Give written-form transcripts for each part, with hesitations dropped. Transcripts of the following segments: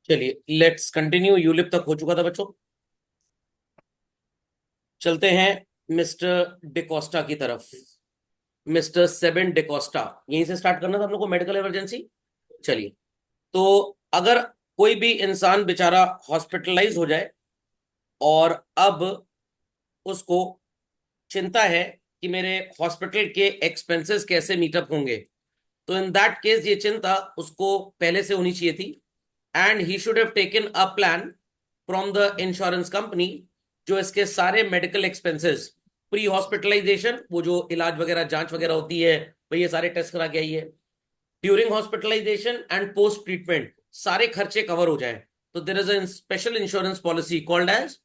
चलिए let's continue. ULIP तक हो चुका था बच्चों। चलते हैं मिस्टर डिकोस्टा की तरफ। मिस्टर सेबन डिकोस्टा, यहीं से स्टार्ट करना था हम लोग को, मेडिकल इमरजेंसी। चलिए, तो अगर कोई भी इंसान बेचारा हॉस्पिटलाइज हो जाए और अब उसको चिंता है कि मेरे हॉस्पिटल के एक्सपेंसेस कैसे मीटअप होंगे, तो इन दैट केस ये चिंता उसको पहले से होनी चाहिए थी। And he should have taken a plan from the insurance company, जो इसके सारे मेडिकल एक्सपेंसेस, प्री हॉस्पिटलाइजेशन, वो जो इलाज वगैरह जांच वगैरह होती है, भाई ये सारे टेस्ट करा के आई है, during hospitalisation and post treatment सारे खर्चे कवर हो जाए। तो there is a special insurance policy called as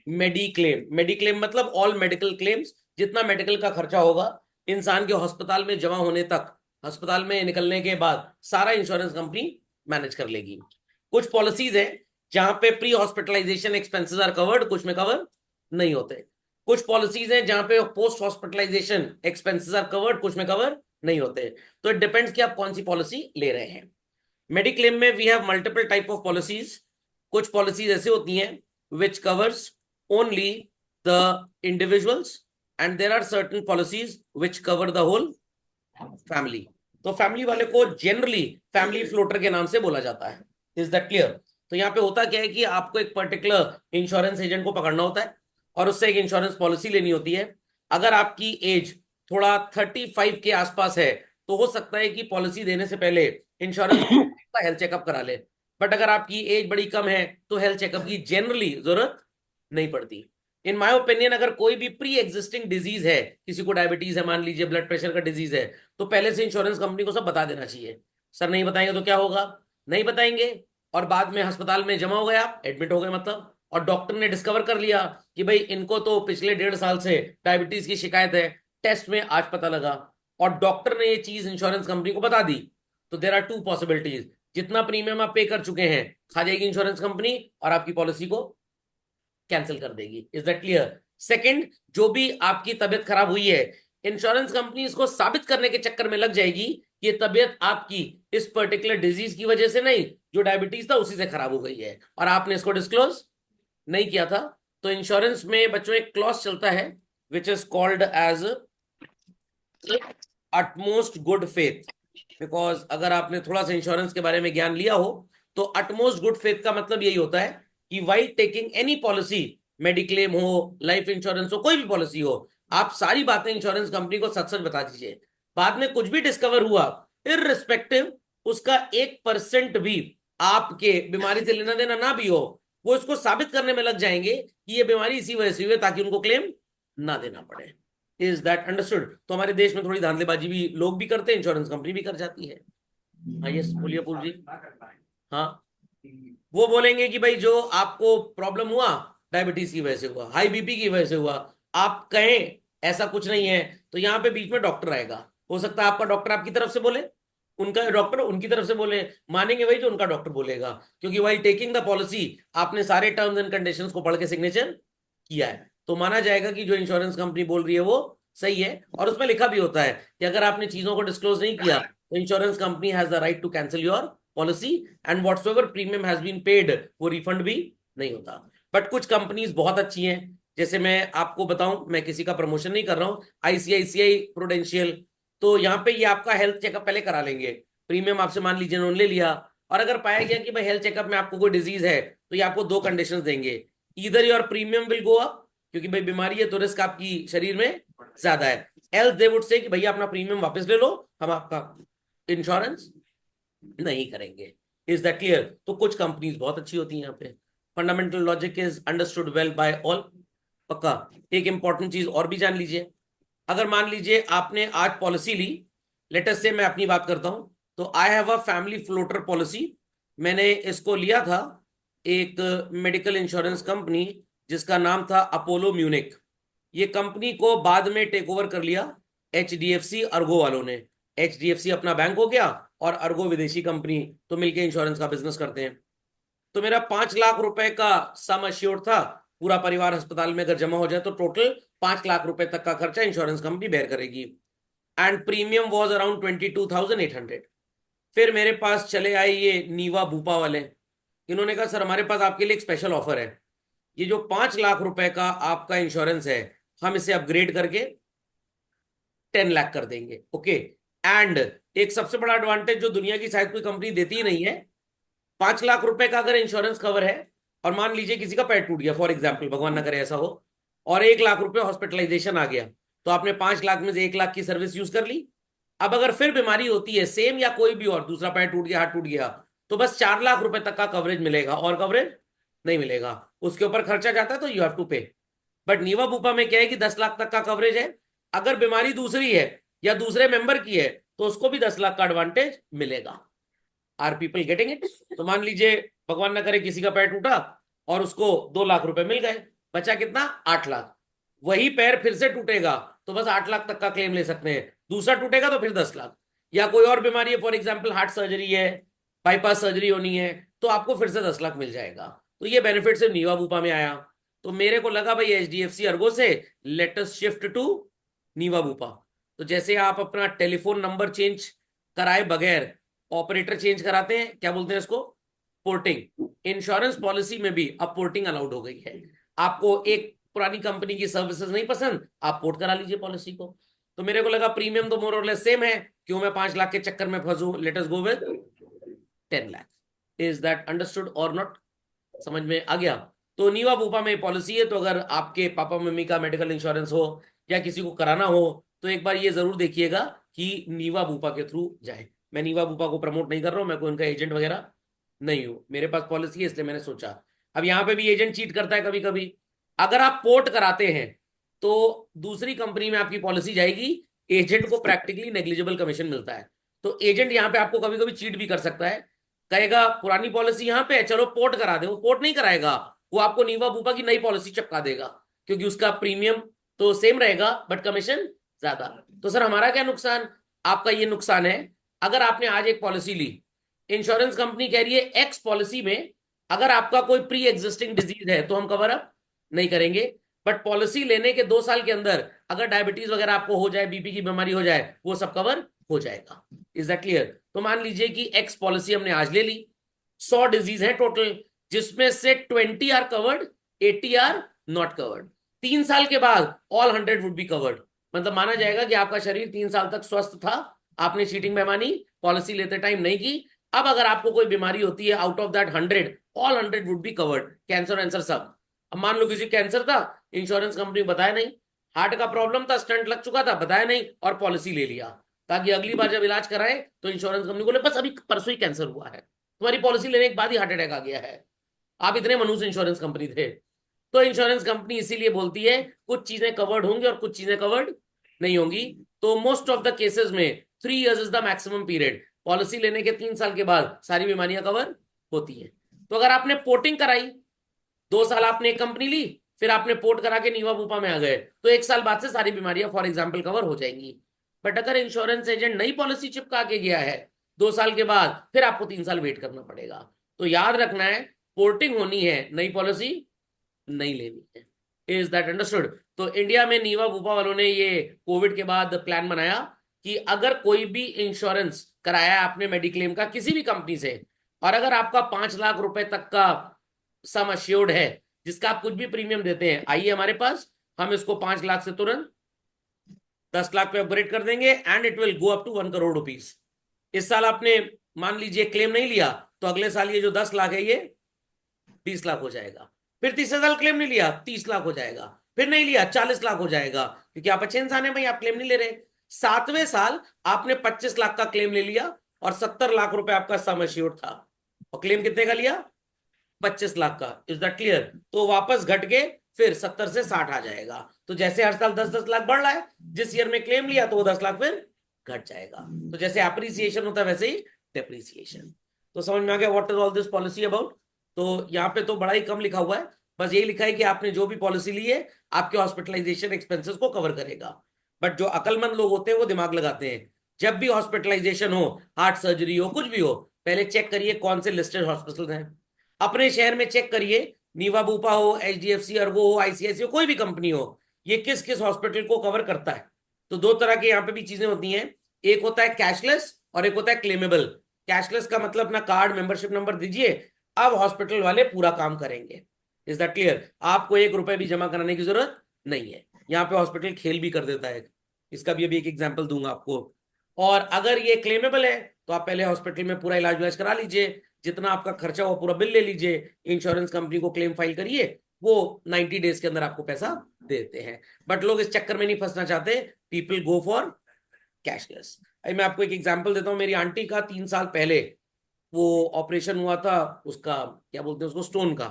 mediclaim. Mediclaim मतलब ऑल मेडिकल क्लेम्स, जितना मेडिकल का खर्चा होगा इंसान के अस्पताल में जमा होने तक, अस्पताल में निकलने के बाद, सारा इंश्योरेंस कंपनी मैनेज कर लेगी। कुछ पॉलिसीज है जहां पे pre hospitalisation expenses are covered, कुछ में कवर नहीं होते। कुछ पॉलिसीज हैं जहां पे post hospitalization expenses are covered, कुछ में कवर नहीं होते। तो इट डिपेंड्स कि आप कौन सी पॉलिसी ले रहे हैं। मेडिक्लेम में we have multiple type of policies. कुछ पॉलिसीज ऐसे होती हैं which covers only the individuals, and there are certain policies which cover the whole family. तो फैमिली वाले को जनरली फैमिली फ्लोटर के नाम से बोला जाता है। Is that clear? तो यहाँ पे होता क्या है कि आपको एक पर्टिकुलर इंश्योरेंस एजेंट को पकड़ना होता है और उससे एक इंश्योरेंस पॉलिसी लेनी होती है। अगर आपकी एज थोड़ा 35 के आसपास है तो हो सकता है कि पॉलिसी देने से पहले इंश्योरेंस का हेल्थ चेकअप करा ले। बट अगर आपकी एज बड़ी कम है तो हेल्थ चेकअप की जनरली जरूरत नहीं पड़ती। इन माय ओपिनियन, अगर कोई भी प्री एग्जिस्टिंग डिजीज है, किसी को डायबिटीज है, मान लीजिए ब्लड प्रेशर का डिजीज है, तो पहले से इंश्योरेंस कंपनी को सब बता देना चाहिए। सर नहीं बताएंगे तो क्या होगा? नहीं बताएंगे और बाद में अस्पताल में जमा हो गया, एडमिट हो गए मतलब, और डॉक्टर ने डिस्कवर कर लिया कि भाई इनको तो पिछले 1.5 साल से डायबिटीज की शिकायत है, टेस्ट में आज पता लगा, और डॉक्टर ने ये चीज इंश्योरेंस कंपनी को बता दी, तो देर आर टू पॉसिबिलिटीज। जितना प्रीमियम आप पे कर चुके हैं खा जाएगी इंश्योरेंस कंपनी और आपकी पॉलिसी को कैंसिल कर देगी। Is that clear? सेकंड, जो भी आपकी तबीयत खराब हुई है, इंश्योरेंस कंपनी इसको साबित करने के चक्कर में लग जाएगी कि ये तबीयत आपकी इस पर्टिकुलर डिजीज की वजह से नहीं, जो डायबिटीज था उसी से खराब हो गई है, और आपने इसको डिस्क्लोज नहीं किया था। तो इंश्योरेंस में बच्चों एक क्लॉज चलता है which is called as utmost good faith. Because अगर आपने थोड़ा सा इंश्योरेंस के बारे में ज्ञान लिया हो तो अटमोस्ट गुड फेथ का मतलब यही होता है कि while taking any policy, mediclaim हो, लाइफ इंश्योरेंस हो, कोई भी पॉलिसी हो, आप सारी बातें इंश्योरेंस कंपनी को सच सच बता दीजिए। बाद में कुछ भी डिस्कवर हुआ, इररिस्पेक्टिव उसका 1% भी आपके बीमारी से लेना देना ना भी हो, वो इसको साबित करने में लग जाएंगे कि ये बीमारी इसी वजह से हुई है, ताकि उनको क्लेम ना देना पड़े। Is that understood? तो हमारे देश में थोड़ी धांधलेबाजी भी लोग भी करते हैं, इंश्योरेंस कंपनी भी कर जाती है। हाँ यस, बोलिए पूर्व जी। हाँ, वो बोलेंगे कि भाई जो आपको प्रॉब्लम हुआ डायबिटीज की वजह से हुआ, हाई बीपी की वजह से हुआ, आप कहें ऐसा कुछ नहीं है, तो यहाँ पे बीच में डॉक्टर आएगा। हो सकता है आपका डॉक्टर आपकी तरफ से बोले, उनका डॉक्टर उनकी तरफ से बोले, मानेंगे वही जो उनका डॉक्टर बोलेगा, क्योंकि वाइल टेकिंग द पॉलिसी आपने सारे टर्म्स एंड कंडीशंस को पढ़ के सिग्नेचर किया है, तो माना जाएगा कि जो इंश्योरेंस कंपनी बोल रही है वो सही है। और उसमें लिखा भी होता है कि अगर आपने चीजों को डिस्क्लोज नहीं किया तो insurance company has the right to cancel your policy, and whatsoever premium has been paid वो रिफंड भी नहीं होता। बट कुछ कंपनीज बहुत अच्छी हैं, जैसे मैं आपको बताऊं, मैं किसी का प्रमोशन नहीं कर रहा हूं, आईसीआईसीआई प्रूडेंशियल, तो यहाँ पे ये आपका हेल्थ चेकअप पहले करा लेंगे। प्रीमियम आपसे मान लीजिए उन्होंने ले लिया, और अगर पाया गया कि भाई हेल्थ चेकअप में आपको कोई डिजीज है, तो ये आपको दो कंडीशंस देंगे। इधर your premium will go up, क्योंकि भाई बीमारी है तो रिस्क आपकी शरीर में ज्यादा है, एल्स दे वुड से कि भैया अपना प्रीमियम वापस ले लो, हम आपका इंश्योरेंस नहीं करेंगे। Is that clear? तो कुछ कंपनीज बहुत अच्छी होती हैं यहाँ पे। Fundamental logic is understood well by all. पक्का? एक इंपॉर्टेंट चीज और भी जान लीजिए, अगर मान लीजिए आपने आज पॉलिसी ली, लेटेस्ट से मैं अपनी बात करता हूं, तो I have a family floater policy. मैंने इसको लिया था एक मेडिकल इंश्योरेंस कंपनी जिसका नाम था अपोलो म्यूनिक। ये कंपनी को बाद में टेक ओवर कर लिया एचडीएफसी अर्गो वालों ने। एचडीएफसी अपना बैंक हो गया और अर्गो विदेशी कंपनी, तो मिलके इंश्योरेंस का बिजनेस करते हैं। तो मेरा 5 लाख रुपए का सम अश्योर्ड था, पूरा परिवार अस्पताल में अगर जमा हो जाए तो टोटल 5 लाख रुपए तक का खर्चा इंश्योरेंस कंपनी बेयर करेगी, एंड प्रीमियम वॉज अराउंड 22,800। फिर मेरे पास चले आए ये नीवा भूपा वाले, इन्होंने कहा सर हमारे पास आपके लिए एक स्पेशल ऑफर है, ये जो 5 लाख रुपए का आपका इंश्योरेंस है हम इसे अपग्रेड करके 10 लाख कर देंगे। ओके, एंड एक सबसे बड़ा एडवांटेज जो दुनिया की शायद कोई कंपनी देती ही नहीं है, 5 लाख रुपए का अगर इंश्योरेंस कवर है और मान लीजिए किसी का पैर टूट गया फॉर एग्जाम्पल, भगवान ना करे ऐसा हो, और 1 लाख रुपए हॉस्पिटलाइजेशन आ गया, तो आपने 5 लाख में से 1 लाख की सर्विस यूज कर ली। अब अगर फिर बीमारी होती है सेम या कोई भी और, दूसरा पैर टूट गया, हाथ टूट गया, तो बस 4 लाख रुपए तक का कवरेज मिलेगा और कवरेज नहीं मिलेगा। उसके ऊपर खर्चा जाता है तो यू हैव टू पे। बट नीवा बूपा में क्या है कि 10 लाख तक का कवरेज है, अगर बीमारी दूसरी है या दूसरे मेंबर की है तो उसको भी 10 लाख का एडवांटेज मिलेगा। Are people getting it? तो मान लीजिए भगवान ना करे किसी का पैर टूटा और उसको 2 लाख रुपए मिल गए, बचा कितना? 8 लाख। वही पैर फिर से टूटेगा तो बस 8 लाख तक का क्लेम ले सकते हैं, दूसरा टूटेगा तो फिर 10 लाख। या कोई और बीमारी है फॉर एग्जाम्पल हार्ट सर्जरी है, बाईपास सर्जरी होनी है, तो आपको फिर से 10 लाख मिल जाएगा। तो ये बेनिफिट सिर्फ नीवा बूपा में आया। तो मेरे को लगा भाई एचडीएफसी अर्गो से let us shift to Niva Bupa. तो जैसे आप अपना टेलीफोन नंबर चेंज कराए बगैर ऑपरेटर चेंज कराते हैं, क्या बोलते हैं इसको? पोर्टिंग। इंश्योरेंस पॉलिसी में भी अब पोर्टिंग अलाउड हो गई है। आपको एक पुरानी कंपनी की सर्विसेज नहीं पसंद, आप पोर्ट करा लीजिए पॉलिसी को। तो मेरे को लगा प्रीमियम तो मोर और लेस सेम है, क्यों मैं 5 लाख के चक्कर में फंसू, let us go with 10 lakh. Is that understood और नॉट? समझ में आ गया? तो नीवा बूपा में पॉलिसी है, तो अगर आपके पापा मम्मी का मेडिकल इंश्योरेंस हो या किसी को कराना हो तो एक बार ये जरूर देखिएगा कि नीवा बूपा के थ्रू जाए। मैं नीवा बूपा को प्रमोट नहीं कर रहा हूं, मैं कोई उनका एजेंट वगैरह नहीं हूं, मेरे पास पॉलिसी है इसलिए मैंने सोचा। अब यहाँ पे भी एजेंट चीट करता है कभी कभी। अगर आप पोर्ट कराते हैं तो दूसरी कंपनी में आपकी पॉलिसी जाएगी, एजेंट को प्रैक्टिकली नेग्लिजिबल कमीशन मिलता है। तो एजेंट यहाँ पे आपको कभी कभी चीट भी कर सकता है, कहेगा पुरानी पॉलिसी यहाँ पे है चलो पोर्ट करा दे, वो पोर्ट नहीं कराएगा, वो आपको नीवा बूपा की नई पॉलिसी चिपका देगा, क्योंकि उसका प्रीमियम तो सेम रहेगा बट कमीशन ज्यादा। तो सर हमारा क्या नुकसान? आपका ये नुकसान है, अगर आपने आज एक पॉलिसी ली, इंश्योरेंस कंपनी कह रही है एक्स पॉलिसी में अगर आपका कोई प्री एग्जिस्टिंग डिजीज है तो हम कवर अप नहीं करेंगे, बट पॉलिसी लेने के 2 साल के अंदर अगर डायबिटीज वगैरह आपको हो जाए, बीपी की बीमारी हो जाए, वो सब कवर हो जाएगा। Is that clear? तो मान लीजिए कि एक्स पॉलिसी हमने आज ले ली, 100 डिजीज है टोटल, जिसमें से 20 are covered, 80 are not covered. 3 साल के बाद ऑल 100 वुड बी कवर्ड। मतलब माना जाएगा कि आपका शरीर 3 साल तक स्वस्थ था, आपने चीटिंग बेईमानी पॉलिसी लेते टाइम नहीं की। अब अगर आपको कोई बीमारी होती है out of that 100, all 100 would be covered, cancer वैंसर सब। अब मान लो किसी कैंसर था, इंश्योरेंस कंपनी बताया नहीं, हार्ट का प्रॉब्लम था, स्टंट लग चुका था, बताया नहीं, और पॉलिसी ले लिया, ताकि अगली बार जब इलाज कराए तो इंश्योरेंस कंपनी बोले बस अभी परसों ही कैंसर हुआ है, तुम्हारी पॉलिसी लेने के बाद ही हार्ट अटैक आ गया है। आप इतने मनुष्य इंश्योरेंस कंपनी थे। तो इंश्योरेंस कंपनी इसीलिए बोलती है कुछ चीजें कवर्ड होंगी और कुछ चीजें कवर्ड नहीं होंगी। तो मोस्ट ऑफ द केसेस में 3 years is the maximum period, policy लेने के 3 साल के बाद सारी बीमारियां कवर होती हैं। तो अगर आपने पोर्टिंग कराई, 2 साल आपने एक कंपनी ली, फिर आपने पोर्ट करा के नीवा बूपा में आ गए, तो 1 साल बाद से सारी बीमारियां फॉर एग्जाम्पल कवर हो जाएंगी। बट अगर इंश्योरेंस एजेंट नई पॉलिसी चिपका के गया है 2 साल के बाद, फिर आपको 3 साल वेट करना पड़ेगा। तो याद रखना है, पोर्टिंग होनी है, नई पॉलिसी नहीं लेनी है। Is that understood? तो इंडिया में नीवा बूपा वालों ने ये कोविड के बाद प्लान बनाया कि अगर कोई भी इंश्योरेंस कराया है आपने मेडिक्लेम का किसी भी कंपनी से, और अगर आपका 5 लाख रुपए तक का सम अश्योर्ड है जिसका आप कुछ भी प्रीमियम देते हैं, आइए हमारे पास, हम इसको 5 लाख से तुरंत 10 लाख पे अपग्रेड कर देंगे and it will go up to 1 crore rupees. इस साल आपने मान लीजिए क्लेम नहीं लिया, तो अगले साल ये जो 10 लाख है ये 20 लाख हो जाएगा। फिर तीसरे साल क्लेम नहीं लिया, 30 लाख हो जाएगा। फिर नहीं लिया, 40 लाख हो जाएगा, क्योंकि आप अच्छे इंसान है भाई, आप क्लेम नहीं ले रहे। 7वें साल आपने 25 लाख का क्लेम ले लिया और 70 लाख रुपए आपका सम एश्योर्ड था, और क्लेम कितने का लिया? 25 लाख का। Is that clear? तो वापस घट के फिर 70 से 60 आ जाएगा। तो जैसे हर साल 10-10 लाख बढ़ रहा है, जिस ईयर में क्लेम लिया तो वो 10 लाख फिर घट जाएगा। तो जैसे अप्रिसिएशन होता है वैसे ही डेप्रिसिएशन। तो समझ में आ गया what is all this policy about? तो यहाँ पे तो बड़ा ही कम लिखा हुआ है, बस यही लिखा है कि आपने जो भी पॉलिसी ली है आपके हॉस्पिटलाइजेशन एक्सपेंसेस को कवर करेगा। बट जो अकलमंद लोग होते हैं वो दिमाग लगाते हैं, जब भी हॉस्पिटलाइजेशन हो, हार्ट सर्जरी हो, कुछ भी हो, पहले चेक करिए कौन से लिस्टेड हॉस्पिटल हैं। अपने शहर में चेक करिए, नीवा बूपा हो, एचडीएफसी अर्गो हो, आईसीआईसी हो, कोई भी कंपनी हो, ये किस किस हॉस्पिटल को कवर करता है। तो दो तरह के यहाँ पे भी चीजें होती हैं, एक होता है कैशलेस और एक होता है क्लेमेबल। कैशलेस का मतलब अपना कार्ड मेंबरशिप नंबर दीजिए, अब हॉस्पिटल वाले पूरा काम करेंगे। Is that clear? आपको 1 रुपए भी जमा कराने की जरूरत नहीं है। यहाँ पे हॉस्पिटल खेल भी कर देता है। इसका भी अभी एक एग्जाम्पल दूंगा आपको। और अगर ये क्लेमेबल है तो आप पहले हॉस्पिटल में पूरा इलाज विलाज करा लीजिए, जितना आपका खर्चा हुआ पूरा बिल ले लीजिए, इंश्योरेंस कंपनी को क्लेम फाइल करिए, वो 90 डेज के अंदर आपको पैसा देते हैं। बट लोग इस चक्कर में नहीं फंसना चाहते, पीपल गो फॉर कैशलेस। मैं आपको एक एग्जांपल देता हूँ। मेरी आंटी का 3 साल पहले वो ऑपरेशन हुआ था, उसका क्या बोलते हैं उसको, स्टोन का।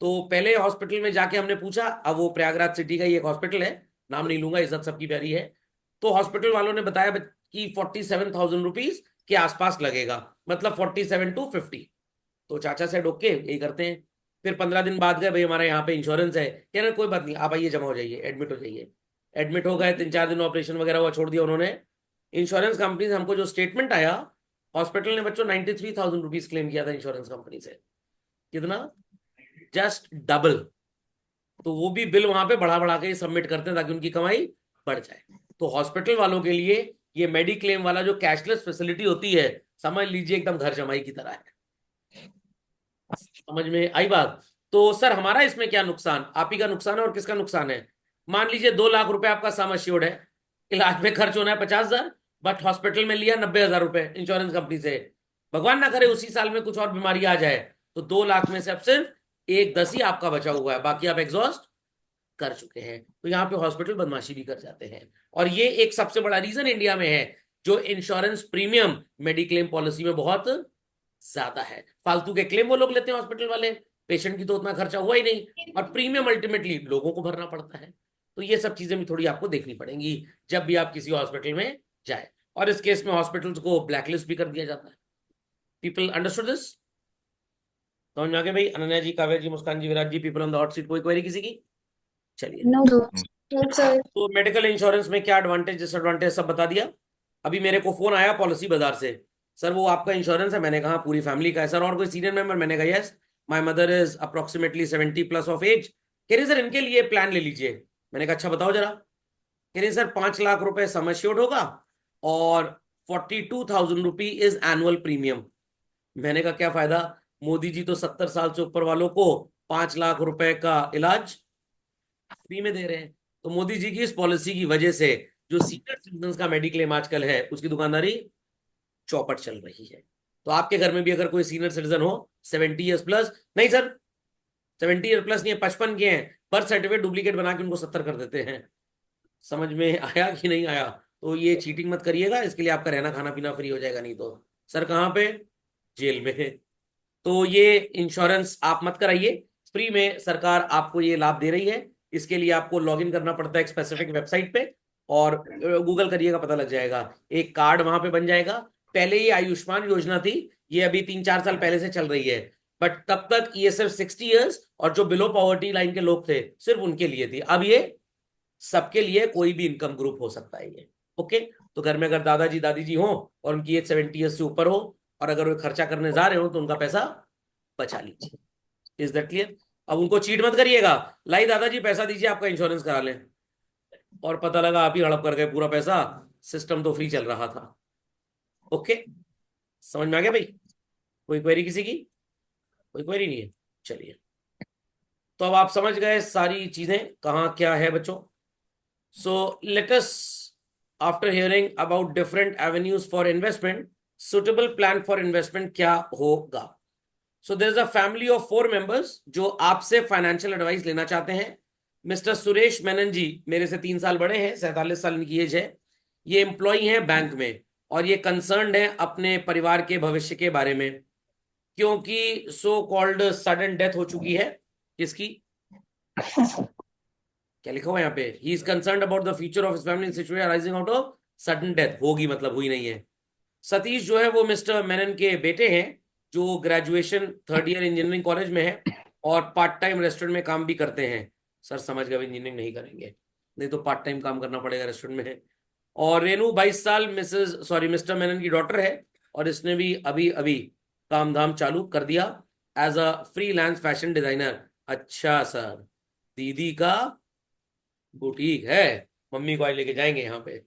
तो पहले हॉस्पिटल में जाके हमने पूछा, अब वो प्रयागराज सिटी का ही एक हॉस्पिटल है, नाम नहीं लूंगा, इज्जत सबकी प्यारी है। तो हॉस्पिटल वालों ने बताया कि 47,000 रुपीज के आसपास लगेगा, मतलब 47 to 50। तो चाचा से ओके यही करते हैं। फिर 15 दिन बाद गए, भाई हमारे यहाँ पे इंश्योरेंस है, कह रहे कोई बात नहीं आप आइए, जमा हो जाइए, एडमिट हो जाइए। एडमिट हो गए, 3-4 दिन ऑपरेशन वगैरह हुआ, छोड़ दिया उन्होंने। इंश्योरेंस कंपनी से हमको जो स्टेटमेंट आया, हॉस्पिटल ने बच्चों 93,000 रुपीज क्लेम किया था इंश्योरेंस कंपनी से। कितना? Just double. तो वो भी बिल वहां पे बढ़ा बढ़ा के सबमिट करते हैं ताकि उनकी कमाई बढ़ जाए। तो हॉस्पिटल वालों के लिए ये मेडिक्लेम वाला जो कैशलेस फैसिलिटी होती है, समझ लीजिए एकदम घर जमाई की तरह है। समझ में आई बात? तो सर हमारा इसमें क्या नुकसान? आप ही का नुकसान है और किसका नुकसान है? मान लीजिए 2 लाख रुपए आपका सम एश्योर्ड है, इलाज में खर्च होना है 50,000, बट हॉस्पिटल में लिया 90,000 रुपए इंश्योरेंस कंपनी से। भगवान ना करे उसी साल में कुछ और बीमारी आ जाए, तो 2 लाख में से अब सिर्फ 1/10 ही आपका बचा हुआ है, बाकी आप एग्जॉस्ट कर चुके हैं। तो यहाँ पे हॉस्पिटल बदमाशी भी कर जाते हैं। और ये एक सबसे बड़ा रीजन इंडिया में है, जो इंश्योरेंस प्रीमियम मेडिक्लेम पॉलिसी में बहुत ज्यादा है। फालतू के क्लेम वो लोग लेते हैं हॉस्पिटल वाले, पेशेंट की तो उतना खर्चा हुआ ही नहीं, और प्रीमियम अल्टीमेटली लोगों को भरना पड़ता है। तो ये सब चीजें भी थोड़ी आपको देखनी पड़ेंगी जब भी आप किसी हॉस्पिटल में जाए। और इस केस में हॉस्पिटल्स को ब्लैकलिस्ट भी कर दिया जाता है। People understood this? समझ में आ गया भाई? Ananya ji, Kavya ji, Muskan ji, Virat ji, people on the hot seat, कोई क्वेरी किसी की? चलिए। No no sir. तो मेडिकल इंश्योरेंस में क्या एडवांटेज डिसएडवांटेज सब बता दिया। अभी मेरे को फोन आया पॉलिसी बाजार से, सर वो आपका इंश्योरेंस है? मैंने कहा पूरी फैमिली का है सर, और कोई सीनियर मेंबर? मैंने कहा yes, my mother is approximately 70+ of age. कह रही सर इनके लिए प्लान ले लीजिए। मैंने कहा अच्छा बताओ जरा। कह रही सर 5 लाख रुपए सम एश्योर्ड होगा और 42,000 रुपी इज एनुअल प्रीमियम। मैंने कहा क्या फायदा, मोदी जी तो 70 साल से ऊपर वालों को 5 लाख रुपए का इलाज फ्री में दे रहे हैं। तो मोदी जी की इस पॉलिसी की वजह से जो सीनियर सिटीजन का मेडिक्लेम आजकल है, उसकी दुकानदारी चौपट चल रही है। तो आपके घर में भी अगर कोई सीनियर सिटीजन हो, 70 ईयर्स प्लस, नहीं सर 70 ईयर प्लस नहीं है, 55 के हैं, बर्थ सर्टिफिकेट डुप्लीकेट बना के उनको 70 कर देते हैं। समझ में आया कि नहीं आया? तो ये चीटिंग मत करिएगा, इसके लिए आपका रहना खाना पीना फ्री हो जाएगा। नहीं तो सर कहाँ पे? जेल में। तो ये इंश्योरेंस आप मत कराइए, फ्री में सरकार आपको ये लाभ दे रही है। इसके लिए आपको लॉगिन करना पड़ता है एक स्पेसिफिक वेबसाइट पे, और गूगल करिएगा पता लग जाएगा, एक कार्ड वहां पे बन जाएगा। पहले ये आयुष्मान योजना थी, ये अभी 3-4 साल पहले से चल रही है, बट तब तक ये सिर्फ 60 ईयर्स और जो बिलो पॉवर्टी लाइन के लोग थे सिर्फ उनके लिए थी। अब ये सबके लिए, कोई भी इनकम ग्रुप हो सकता है ये। ओके। तो घर में अगर दादाजी दादी जी हो और उनकी एज 70 ईयर्स से ऊपर हो, और अगर वो खर्चा करने जा रहे हो, तो उनका पैसा बचा लीजिए। Is that clear? अब उनको चीट मत करिएगा, लाई दादाजी पैसा दीजिए आपका इंश्योरेंस करा लें, और पता लगा आप ही हड़प कर गए पूरा पैसा, सिस्टम तो फ्री चल रहा था। ओके, समझ में आ गया भाई? कोई क्वेरी किसी की? कोई क्वेरी नहीं है? चलिए। तो अब आप समझ गए सारी चीजें कहाँ क्या है बच्चों। So let us, after hearing about different avenues for investment, suitable plan for investment क्या होगा। So there is a family of 4 members जो आपसे फाइनेंशियल एडवाइस लेना चाहते हैं। मिस्टर सुरेश मेनन जी मेरे से 3 साल बड़े हैं, 47 साल इनकी एज है। ये एम्प्लॉई हैं बैंक में, और ये कंसर्न्ड है अपने परिवार के भविष्य के बारे में, क्योंकि सो कॉल्ड सडन डेथ हो चुकी है। किसकी? क्या लिखा हुआ है यहाँ पे? He is concerned about the future of his family situation arising out of sudden death. होगी मतलब हुई नहीं है। सतीश जो है वो मिस्टर मेनन के बेटे हैं, जो graduation 3rd year engineering college में है, और पार्ट टाइम रेस्टोरेंट में काम भी करते हैं। सर समझ गए, इंजीनियरिंग नहीं करेंगे, नहीं तो पार्ट टाइम काम करना पड़ेगा रेस्टोरेंट में। और रेनू 22 साल मिस्टर मेनन की डॉटर है, और इसने भी अभी अभी काम धाम चालू कर दिया as a freelance fashion designer. अच्छा सर, दीदी का बुटीक है, मम्मी को आज लेके जाएंगे यहाँ पे।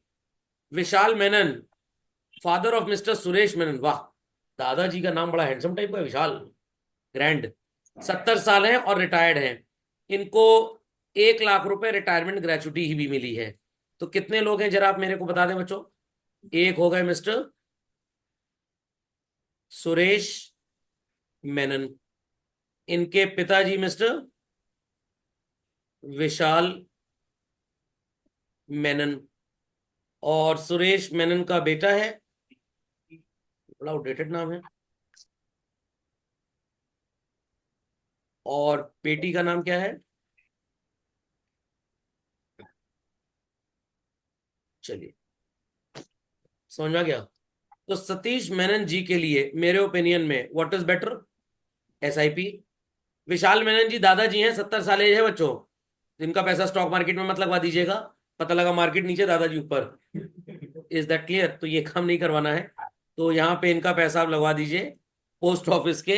Vishal Menon, father of mister Suresh Menon. वाह, दादाजी का नाम बड़ा हैंडसम टाइप का है, विशाल। ग्रैंड, 70 साल हैं और रिटायर्ड हैं, इनको 1 लाख रुपए रिटायरमेंट ग्रेचुटी ही भी मिली है। तो कितने लोग हैं जरा आप मेरे को बता दें बच्चों। एक हो गए मिस्टर सुरेश मेनन, इनके पिताजी मिस्टर विशाल मेनन, और सुरेश मेनन का बेटा है, बड़ा आउटडेटेड नाम है, और बेटी का नाम क्या है, चलिए समझ में आ गया। तो सतीश मेनन जी के लिए मेरे ओपिनियन में व्हाट इज बेटर, एसआईपी। विशाल मेनन जी दादाजी हैं, 70 साल एज है बच्चों, जिनका पैसा स्टॉक मार्केट में मत लगवा दीजिएगा, पता लगा मार्केट नीचे दादाजी ऊपर। Is that clear? तो ये काम नहीं करवाना है। तो यहाँ पे इनका पैसा आप लगवा दीजिए पोस्ट ऑफिस के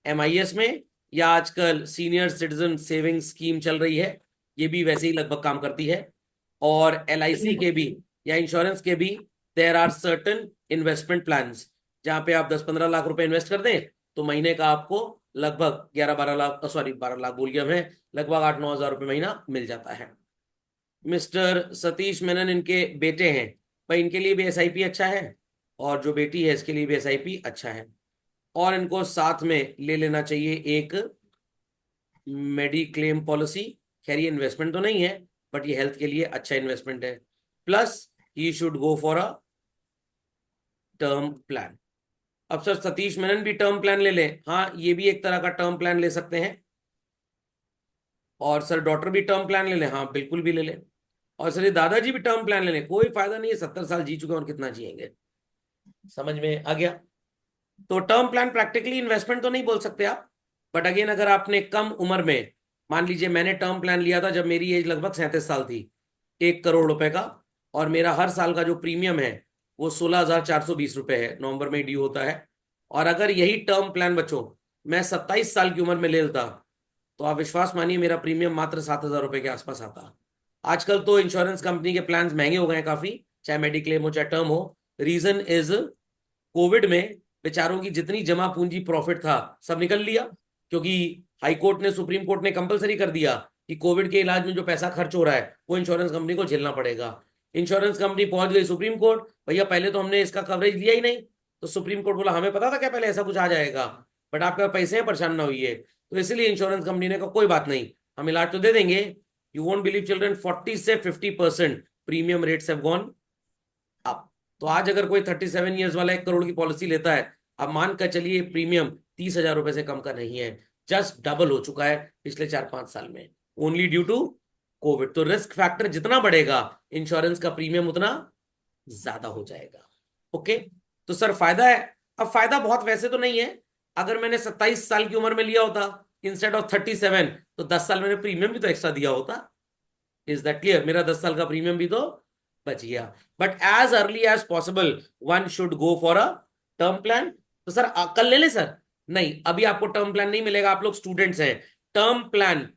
एमआईएस में, या आजकल सीनियर सिटीजन सेविंग स्कीम चल रही है, ये भी वैसे ही लगभग काम करती है। और एलआईसी के भी या इंश्योरेंस के भी there are certain investment plans, जहाँ पे आप 10-15 लाख रुपए इन्वेस्ट कर दें तो महीने का आपको लगभग 11-12 लाख, सॉरी 12 लाख बोल गया मैं, लगभग 8-9 हज़ार रुपये महीना मिल जाता है। मिस्टर सतीश मेनन इनके बेटे हैं, भाई इनके लिए भी एसआईपी अच्छा है, और जो बेटी है इसके लिए भी एसआईपी अच्छा है। और इनको साथ में ले लेना चाहिए एक मेडिक्लेम पॉलिसी। खैर ये इन्वेस्टमेंट तो नहीं है, बट ये हेल्थ के लिए अच्छा इन्वेस्टमेंट है। Plus he should go for a term plan. अब सर सतीश मेनन भी टर्म प्लान ले लें, हाँ ये भी एक तरह का टर्म प्लान ले सकते हैं। और सर डॉटर भी टर्म प्लान ले लें, हाँ बिल्कुल भी ले लें। और सर ये दादाजी भी टर्म प्लान ले लें, कोई फायदा नहीं है, 70 साल जी चुके हैं और कितना जिएंगे। समझ में आ गया? तो टर्म प्लान प्रैक्टिकली इन्वेस्टमेंट तो नहीं बोल सकते आप, बट अगेन अगर आपने कम उम्र में, मान लीजिए मैंने टर्म प्लान लिया था जब मेरी एज लगभग 37 साल थी, 1 करोड़ रुपए का, और मेरा हर साल का जो प्रीमियम है वो 16,420 रुपए है, नवंबर में ड्यू होता है। और अगर यही टर्म प्लान बच्चों मैं 27 साल की उम्र में ले लेता, तो आप विश्वास मानिए मेरा प्रीमियम मात्र 7,000 रुपए के आसपास आता। आजकल तो इंश्योरेंस कंपनी के प्लान महंगे हो गए हैं काफी, चाहे मेडिक्लेम हो चाहे टर्म हो। रीजन इज कोविड में बेचारों की जितनी जमा पूंजी प्रॉफिट था सब निकल लिया, क्योंकि हाई कोर्ट ने, सुप्रीम कोर्ट ने कंपलसरी कर दिया कि कोविड के इलाज में जो पैसा खर्च हो रहा है वो इंश्योरेंस कंपनी को झेलना पड़ेगा। इंश्योरेंस कंपनी पहुंच गई सुप्रीम कोर्ट, भैया पहले तो हमने इसका कवरेज लिया ही नहीं। तो सुप्रीम कोर्ट बोला हमें पता था क्या पहले ऐसा कुछ आ जाएगा, बट आपके पास पैसे हैं, परेशान ना हुई है। तो इसलिए इंश्योरेंस कंपनी ने कहा कोई बात नहीं, हम इलाज तो दे देंगे। यू वोंट बिलीव चिल्ड्रन, 40 से 50% premium rates have gone up. तो आज अगर कोई 37 ईयर्स वाला 1 करोड़ की पॉलिसी लेता है, अब मान कर चलिए प्रीमियम 30,000 रुपए से कम का नहीं है, जस्ट डबल हो चुका है पिछले 4-5 साल में, ओनली ड्यू टू कोविड। तो रिस्क फैक्टर जितना बढ़ेगा इंश्योरेंस का प्रीमियम उतना ज्यादा हो जाएगा। ओके, तो सर फायदा है। अब फायदा बहुत वैसे तो नहीं है, अगर मैंने 27 साल की उम्र में लिया होता इंस्टेड ऑफ 37, तो 10 साल मैंने प्रीमियम भी तो एक्स्ट्रा दिया होता। Is that clear? मेरा 10 साल का प्रीमियम भी तो बच गया। But as early as possible one should go for a term plan. तो सर कल ले ले सर? नहीं, अभी आपको टर्म प्लान नहीं मिलेगा, आप लोग स्टूडेंट्स हैं। टर्म प्लान,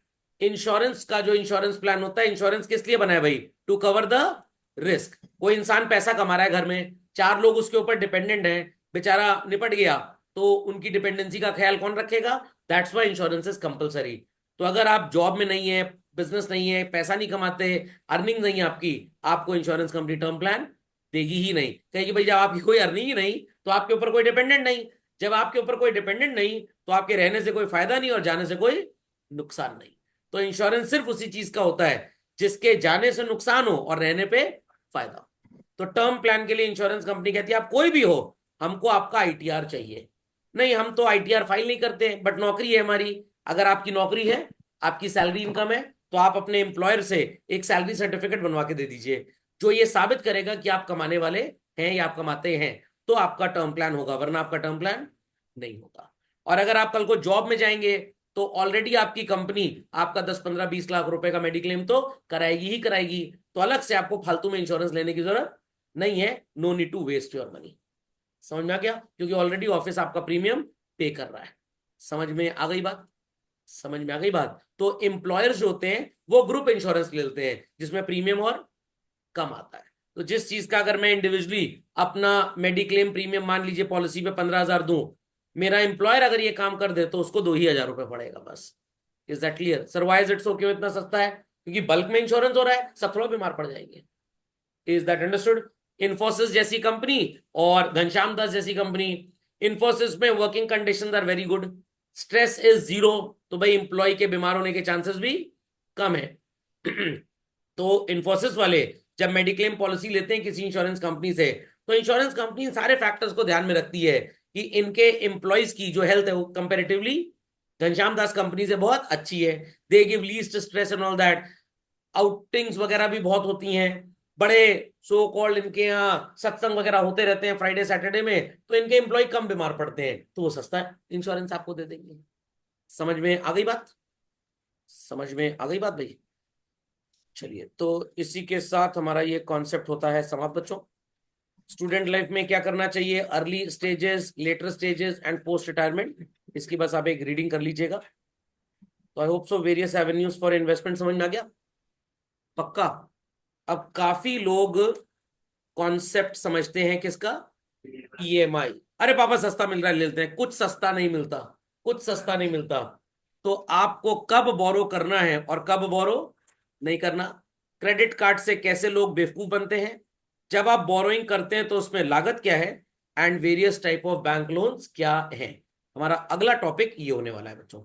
इंश्योरेंस का जो इंश्योरेंस प्लान होता है, इंश्योरेंस किस लिए बना है भाई? To cover the risk. कोई इंसान पैसा कमा रहा है घर में, 4 लोग उसके ऊपर डिपेंडेंट हैं, बेचारा निपट गया, तो उनकी डिपेंडेंसी का ख्याल कौन रखेगा? That's why insurance is compulsory. तो अगर आप जॉब में नहीं है, बिजनेस नहीं है, पैसा नहीं कमाते, अर्निंग नहीं है आपकी, आपको इंश्योरेंस कंपनी टर्म प्लान देगी ही नहीं। कहेगी भाई जब आपकी कोई अर्निंग ही नहीं तो आपके ऊपर कोई डिपेंडेंट नहीं, जब आपके ऊपर कोई डिपेंडेंट नहीं तो आपके रहने से कोई फायदा नहीं और जाने से कोई नुकसान नहीं। तो इंश्योरेंस सिर्फ उसी चीज का होता है जिसके जाने से नुकसान हो और रहने पे फायदा हो। तो टर्म प्लान के लिए इंश्योरेंस कंपनी कहती है आप कोई भी हो, हमको आपका आईटीआर चाहिए। नहीं, हम तो आईटीआर फाइल नहीं करते, बट नौकरी है हमारी। अगर आपकी नौकरी है, आपकी सैलरी इनकम है, तो आप अपने एम्प्लॉयर से एक सैलरी सर्टिफिकेट बनवा के दे दीजिए, जो ये साबित करेगा कि आप कमाने वाले हैं या आप कमाते हैं, तो आपका टर्म प्लान होगा, वरना आपका टर्म प्लान नहीं होगा। और अगर आप कल को जॉब में जाएंगे तो ऑलरेडी आपकी कंपनी आपका 10-15-20 लाख रुपए का मेडिक्लेम तो कराएगी ही कराएगी, तो अलग से आपको फालतू में इंश्योरेंस लेने की जरूरत नहीं है। No need to waste your money. समझ में आ गया? क्योंकि ऑलरेडी ऑफिस आपका प्रीमियम पे कर रहा है। समझ में आ गई बात? समझ में आ गई बात? तो एम्प्लॉयर्स जो होते हैं वो ग्रुप इंश्योरेंस ले लेते हैं जिसमें प्रीमियम और कम आता है। तो जिस चीज का अगर मैं इंडिविजुअली अपना मेडिक्लेम प्रीमियम मान लीजिए पॉलिसी पे 15,000 दूं, मेरा एम्प्लॉयर अगर ये काम कर दे तो उसको 2,000 रुपये पड़ेगा बस। Is that clear sir? Why is it so? क्यों इतना सस्ता है? क्योंकि बल्क में इंश्योरेंस हो रहा है, सब थोड़ा बीमार पड़ जाएंगे। Is that understood? इन्फोसिस जैसी कंपनी और घनश्याम दास जैसी कंपनी, इन्फोसिस में working conditions are very good, stress is zero, तो भाई इंप्लॉय के बीमार होने के चांसेस भी कम है। तो इन्फोसिस वाले जब मेडिक्लेम पॉलिसी लेते हैं किसी इंश्योरेंस कंपनी से, तो इंश्योरेंस कंपनी सारे फैक्टर्स को ध्यान में रखती है कि इनके एम्प्लॉयज की जो हेल्थ है वो कंपेरेटिवली घनश्याम दास कंपनी से बहुत अच्छी है। They give least stress and all that. Outings वगैरह भी बहुत होती हैं, बड़े सो कॉल्ड इनके यहाँ सत्संग वगैरह होते रहते हैं फ्राइडे सैटरडे में, तो इनके एम्प्लॉय कम बीमार पड़ते हैं, तो वो सस्ता इंश्योरेंस आपको दे देंगे। समझ में आ गई बात? समझ में आ गई बात भाई? चलिए, तो इसी के साथ हमारा ये कॉन्सेप्ट होता है समाप्त बच्चों। स्टूडेंट लाइफ में क्या करना चाहिए, early stages, later stages and post retirement, इसकी बस आप एक रीडिंग कर लीजिएगा। तो I hope so various avenues for investment समझ में आ गया पक्का? अब काफी लोग कॉन्सेप्ट समझते हैं किसका, ईएमआई। अरे पापा सस्ता मिल रहा है ले लेते हैं, कुछ सस्ता नहीं मिलता, कुछ सस्ता नहीं मिलता। तो आपको कब बोरो करना है और कब बोरो नहीं करना, क्रेडिट कार्ड से कैसे लोग बेवकूफ बनते हैं, जब आप बोरोइंग करते हैं तो उसमें लागत क्या है, and various type of bank loans क्या है, हमारा अगला टॉपिक ये होने वाला है बच्चों।